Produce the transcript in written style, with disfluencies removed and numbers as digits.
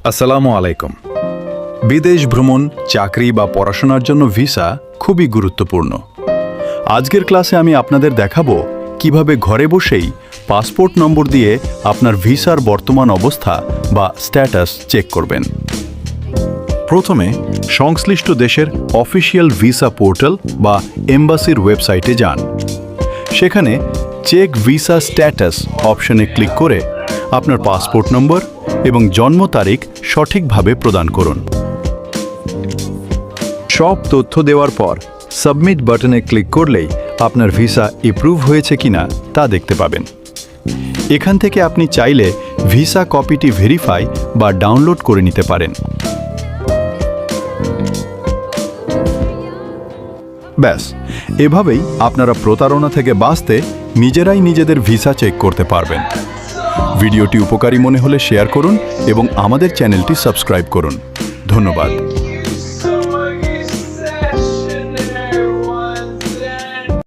আসসালামু আলাইকুম। বিদেশ ভ্রমণ, চাকরি বা পড়াশোনার জন্য ভিসা খুবই গুরুত্বপূর্ণ। আজকের ক্লাসে আমি আপনাদের দেখাবো কিভাবে ঘরে বসেই পাসপোর্ট নম্বর দিয়ে আপনার ভিসার বর্তমান অবস্থা বা স্ট্যাটাস চেক করবেন। প্রথমে সংশ্লিষ্ট দেশের অফিসিয়াল ভিসা পোর্টাল বা এম্বাসির ওয়েবসাইটে যান। সেখানে চেক ভিসা স্ট্যাটাস অপশনে ক্লিক করে আপনার পাসপোর্ট নম্বর এবং জন্ম তারিখ সঠিকভাবে প্রদান করুন। সব তথ্য দেওয়ার পর সাবমিট বাটনে ক্লিক করলেই আপনার ভিসা অ্যাপ্রুভ হয়েছে কিনা তা দেখতে পাবেন। এখান থেকে আপনি চাইলে ভিসা কপিটি ভেরিফাই বা ডাউনলোড করে নিতে পারেন। ব্যাস, এভাবেই আপনারা প্রতারণা থেকে বাঁচতে নিজেরাই নিজেদের ভিসা চেক করতে পারবেন। ভিডিওটি উপকারী মনে হলে শেয়ার করুন এবং আমাদের চ্যানেলটি সাবস্ক্রাইব করুন। ধন্যবাদ।